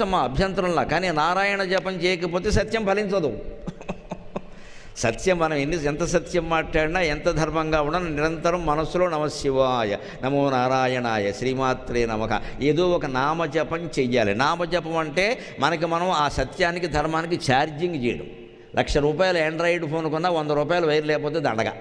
ఉండొచ్చమ్మా, అభ్యంతరంలా. కానీ నారాయణ జపం చేయకపోతే సత్యం ఫలించదు. సత్యం మనం ఎంత సత్యం మాట్లాడినా, ఎంత ధర్మంగా ఉన్నా నిరంతరం మనస్సులో నమశివాయ, నమో నారాయణాయ, శ్రీమాత్రే నమః ఏదో ఒక నామజపం చెయ్యాలి. నామజపం అంటే మనకి మనం ఆ సత్యానికి ధర్మానికి ఛార్జింగ్ చేయడం. 1,00,000 రూపాయలు ఆండ్రాయిడ్ ఫోన్ కొన్నా 100 రూపాయలు వైర్ లేకపోతే దండగా.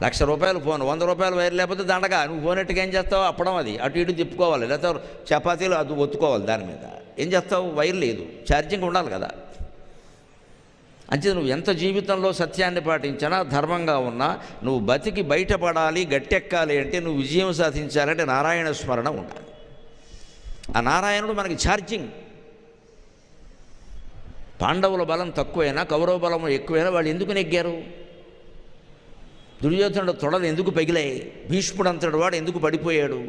1,00,000 రూపాయలు ఫోన్, 100 రూపాయలు వైర్ లేకపోతే దండగా. నువ్వు ఫోన్ ఎట్టుకు ఏం చేస్తావు? అప్పడం అది అటు ఇటు తిప్పుకోవాలి, లేకపోతే చపాతీలు అది ఒత్తుకోవాలి దాని మీద. ఏం చేస్తావు? వైర్ లేదు, ఛార్జింగ్ ఉండాలి కదా. అంతే నువ్వు ఎంత జీవితంలో సత్యాన్ని పాటించినా, ధర్మంగా ఉన్నా, నువ్వు బతికి బయటపడాలి, గట్టెక్కాలి అంటే, నువ్వు విజయం సాధించాలంటే నారాయణ స్మరణ ఉండాలి. ఆ నారాయణుడు మనకి ఛార్జింగ్. పాండవుల బలం తక్కువైనా, కౌరవ బలం ఎక్కువైనా వాళ్ళు ఎందుకు నెగ్గారు? దుర్యోధనుడు తొడలు ఎందుకు పగిలాయి? భీష్ముడు అంతటి వాడు ఎందుకు పడిపోయాడు?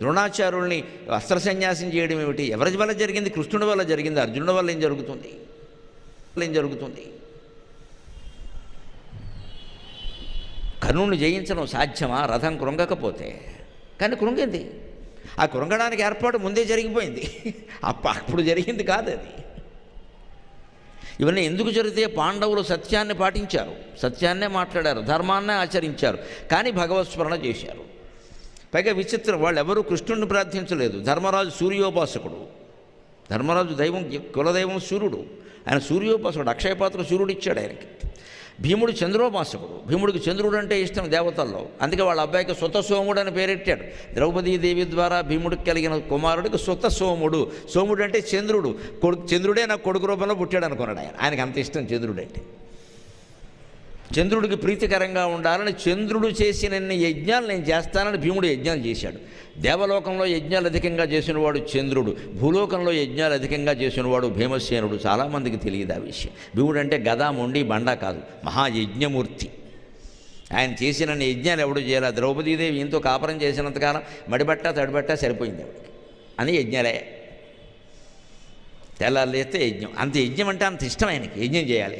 ద్రోణాచార్యుల్ని అస్త్ర సన్యాసం చేయడం ఏమిటి? ఎవరి వల్ల జరిగింది? కృష్ణుడి వల్ల జరిగింది. అర్జునుడి వల్ల ఏం జరుగుతుంది? కర్ణుని జయించడం సాధ్యమా? రథం కృంగకపోతే. కానీ కృంగింది. ఆ కృంగడానికి ఏర్పాటు ముందే జరిగిపోయింది. అప్పుడు జరిగింది కాదు అది. ఇవన్నీ ఎందుకు జరిగితే? పాండవులు సత్యాన్ని పాటించారు, సత్యాన్నే మాట్లాడారు, ధర్మాన్నే ఆచరించారు, కానీ భగవత్స్మరణ చేశారు. పైగా విచిత్రం, వాళ్ళు ఎవరూ కృష్ణుడిని ప్రార్థించలేదు. ధర్మరాజు సూర్యోపాసకుడు. ధర్మరాజు దైవం, కులదైవం సూర్యుడు. ఆయన సూర్యోపాసకుడు. అక్షయపాత్ర సూర్యుడు ఇచ్చాడు ఆయనకి. భీముడు చంద్రోపాసకుడు. భీముడికి చంద్రుడు అంటే ఇష్టం దేవతల్లో. అందుకే వాళ్ళ అబ్బాయికి సుత సోముడు అని పేరెట్టాడు. ద్రౌపదీదేవి ద్వారా భీముడికి కలిగిన కుమారుడికి సుత సోముడు. సోముడు అంటే చంద్రుడు. చంద్రుడే నాకు కొడుకు రూపంలో పుట్టాడు అనుకున్నాడు ఆయన. ఆయనకి అంత ఇష్టం చంద్రుడు అంటే. చంద్రుడికి ప్రీతికరంగా ఉండాలని చంద్రుడు చేసినన్ని యజ్ఞాలు నేను చేస్తానని భీముడు యజ్ఞాలు చేశాడు. దేవలోకంలో యజ్ఞాలు అధికంగా చేసినవాడు చంద్రుడు, భూలోకంలో యజ్ఞాలు అధికంగా చేసినవాడు భీమసేనుడు. చాలామందికి తెలియదు ఆ విషయం. భీముడు అంటే గదా, మొండి, బండ కాదు, మహాయజ్ఞమూర్తి. ఆయన చేసినన్ని యజ్ఞాలు ఎవడు చేయాలి? ద్రౌపదీదేవి ఈయనతో కాపురం చేసినంతకాలం మడిబట్ట తడిబట్ట సరిపోయింది ఆవిడకి అని యజ్ఞాలే. తెల్లారు లేస్తే యజ్ఞం. అంత యజ్ఞం అంటే అంత ఇష్టం ఆయనకి. యజ్ఞం చేయాలి.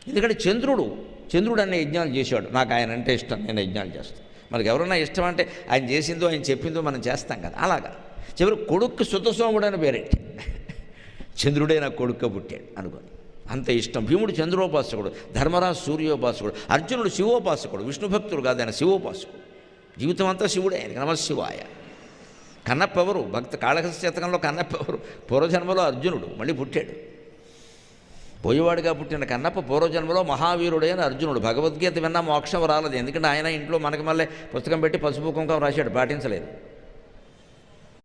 ఎందుకంటే చంద్రుడు అనే యజ్ఞాలు చేశాడు. నాకు ఆయన అంటే ఇష్టం, నేను యజ్ఞాలు చేస్తాను. మనకు ఎవరన్నా ఇష్టం అంటే ఆయన చేసిందో ఆయన చెప్పిందో మనం చేస్తాం కదా. అలాగా చివరి కొడుక్కి సుతసోముడు అని పేరెట్టాడు. చంద్రుడే నాకు కొడుక్క పుట్టాడు అనుకోని. అంత ఇష్టం. భీముడు చంద్రోపాసకుడు, ధర్మరాజు సూర్యోపాసకుడు, అర్జునుడు శివోపాసకుడు. విష్ణు భక్తుడు కాదు ఆయన, శివోపాసకుడు. జీవితం అంతా శివుడే ఆయనకి. నమశివాయ. కన్నప్ప ఎవరు? కాళహస్తి శతకంలో కన్నప్ప ఎవరు? పూర్వజన్మలో అర్జునుడు, మళ్ళీ పుట్టాడు. పోయేవాడిగా పుట్టిన కన్నప్ప పూర్వజన్మలో మహావీరుడైన అర్జునుడు. భగవద్గీత విన్నా మోక్షం రాలేదు. ఎందుకంటే ఆయన ఇంట్లో మనకి మళ్ళీ పుస్తకం పెట్టి పసుపు కుంకం రాశాడు, పాటించలేదు.